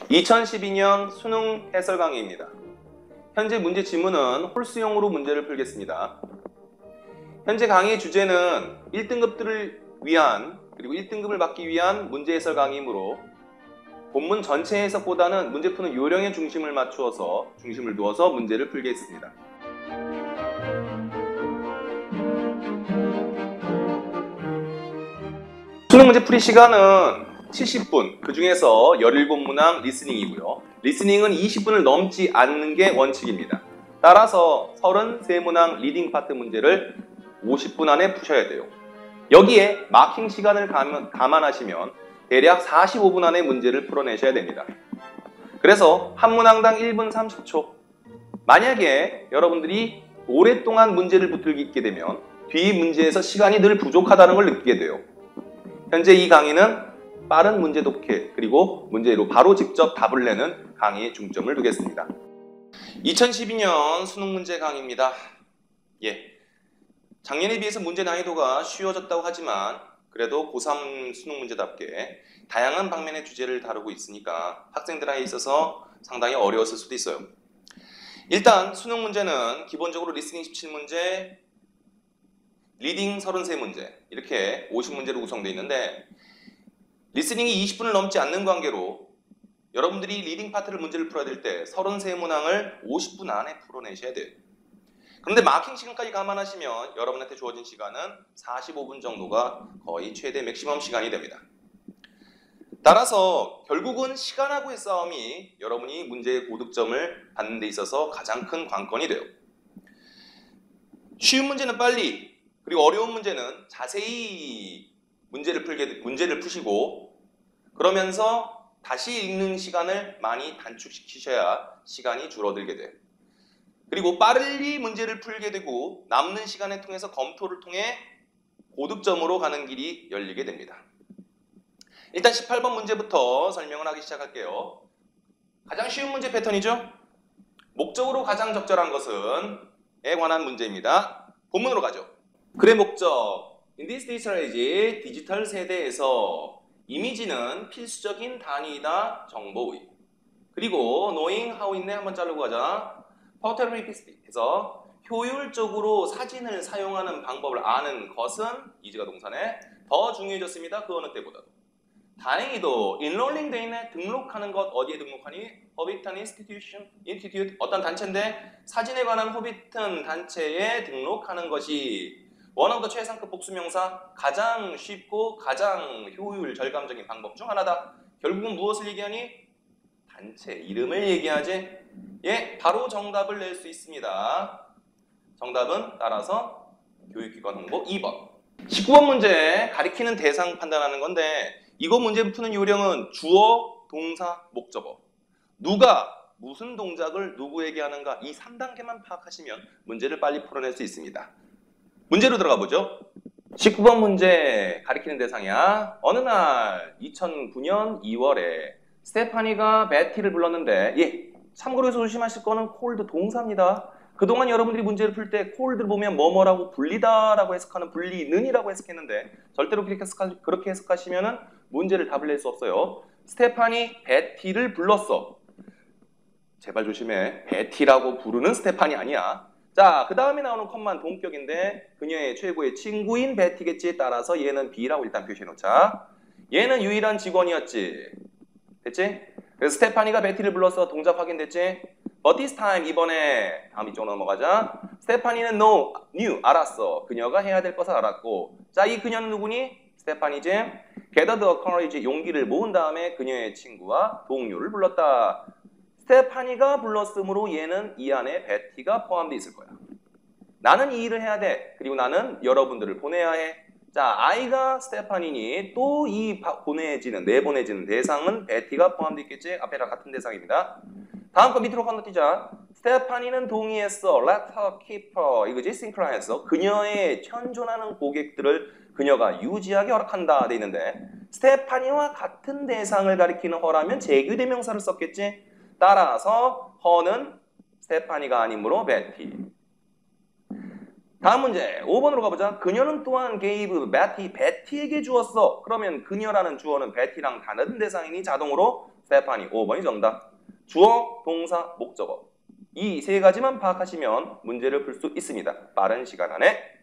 2012년 수능 해설 강의입니다. 현재 문제 지문은 홀수형으로 문제를 풀겠습니다. 현재 강의의 주제는 1등급들을 위한 그리고 1등급을 받기 위한 문제 해설 강의이므로 본문 전체 해석보다는 문제 푸는 요령에 중심을 두어서 문제를 풀겠습니다. 수능 문제 풀이 시간은 70분, 그 중에서 17문항 리스닝이고요. 리스닝은 20분을 넘지 않는 게 원칙입니다. 따라서 33문항 리딩 파트 문제를 50분 안에 푸셔야 돼요. 여기에 마킹 시간을 감안하시면 대략 45분 안에 문제를 풀어내셔야 됩니다. 그래서 한 문항당 1분 30초. 만약에 여러분들이 오랫동안 문제를 붙들게 되면 뒤 문제에서 시간이 늘 부족하다는 걸 느끼게 돼요. 현재 이 강의는 빠른 문제 독해 그리고 문제로 바로 직접 답을 내는 강의에 중점을 두겠습니다. 2012년 수능 문제 강의입니다. 작년에 비해서 문제 난이도가 쉬워졌다고 하지만 그래도 고3 수능 문제답게 다양한 방면의 주제를 다루고 있으니까 학생들에게 있어서 상당히 어려웠을 수도 있어요. 일단 수능 문제는 기본적으로 리스닝 17문제, 리딩 33문제 이렇게 50문제로 구성되어 있는데 리스닝이 20분을 넘지 않는 관계로 여러분들이 리딩 파트를 문제를 풀어야 될 때 33문항을 50분 안에 풀어내셔야 돼요. 그런데 마킹 시간까지 감안하시면 여러분한테 주어진 시간은 45분 정도가 거의 최대 맥시멈 시간이 됩니다. 따라서 결국은 시간하고의 싸움이 여러분이 문제의 고득점을 받는 데 있어서 가장 큰 관건이 돼요. 쉬운 문제는 빨리, 그리고 어려운 문제는 자세히 문제를 푸시고 그러면서 다시 읽는 시간을 많이 단축시키셔야 시간이 줄어들게 돼요. 그리고 빨리 문제를 풀게 되고 남는 시간을 통해서 검토를 통해 고득점으로 가는 길이 열리게 됩니다. 일단 18번 문제부터 설명을 하기 시작할게요. 가장 쉬운 문제 패턴이죠. 목적으로 가장 적절한 것은에 관한 문제입니다. 본문으로 가죠. 글의 목적. In this digital age, 디지털 세대에서 이미지는 필수적인 단위이다. 정보의. 그리고 knowing how인데 한번 자르고 가자. portability에서 효율적으로 사진을 사용하는 방법을 아는 것은 이지가 동사네 더 중요해졌습니다. 그 어느 때보다도. 다행히도 enrolling 돼있네. 등록하는 것. 어디에 등록하니? 허비턴 인스티튜트 어떤 단체인데 사진에 관한 허비턴 단체에 등록하는 것이 원어부터 최상급 복수명사 가장 쉽고 가장 효율 절감적인 방법 중 하나다. 결국은 무엇을 얘기하니? 단체 이름을 얘기하지. 바로 정답을 낼 수 있습니다. 정답은 따라서 교육기관 홍보 2번. 19번 문제 가리키는 대상 판단하는 건데 이거 문제 푸는 요령은 주어, 동사, 목적어. 누가 무슨 동작을 누구에게 하는가 이 3단계만 파악하시면 문제를 빨리 풀어낼 수 있습니다. 문제로 들어가 보죠. 19번 문제 가리키는 대상이야. 어느 날 2009년 2월에 스테파니가 베티를 불렀는데 참고로 해서 조심하실 거는 콜드 동사입니다. 그동안 여러분들이 문제를 풀 때 콜드를 보면 뭐뭐라고 불리다라고 해석하는 불리는이라고 해석했는데 절대로 그렇게 해석하시면 문제를 답을 낼 수 없어요. 스테파니 베티를 불렀어. 제발 조심해. 베티라고 부르는 스테파니 아니야. 자, 그 다음에 나오는 컴만 동격인데 그녀의 최고의 친구인 베티겠지. 따라서 얘는 B라고 일단 표시해놓자. 얘는 유일한 직원이었지. 됐지? 그래서 스테파니가 베티를 불러서 동작 확인됐지? But this time 이번에 다음 이쪽으로 넘어가자. 스테파니는 knew 알았어. 그녀가 해야 될 것을 알았고 자, 이 그녀는 누구니? 스테파니지? Gather the courage 용기를 모은 다음에 그녀의 친구와 동료를 불렀다. 스테파니가 불렀으므로 얘는 이 안에 베티가 포함되어 있을 거야. 나는 이 일을 해야 돼. 그리고 나는 여러분들을 보내야 해. 자, I가 스테파니니 또 이 내보내지는 대상은 베티가 포함되어 있겠지? 앞에랑 같은 대상입니다. 다음 거 밑으로 건너뛰자. 스테파니는 동의했어. Let her keep her. 이거지? 싱크라했어. 그녀의 현존하는 고객들을 그녀가 유지하게 허락한다. 돼 있는데 스테파니와 같은 대상을 가리키는 허라면 제규대명사를 썼겠지? 따라서 her는 스테파니가 아니므로 베티. 다음 문제 5번으로 가보자. 그녀는 또한 gave 베티에게 주었어. 그러면 그녀라는 주어는 베티랑 다른 대상이니 자동으로 스테파니 5번이 정답. 주어, 동사, 목적어 이 세 가지만 파악하시면 문제를 풀 수 있습니다. 빠른 시간 안에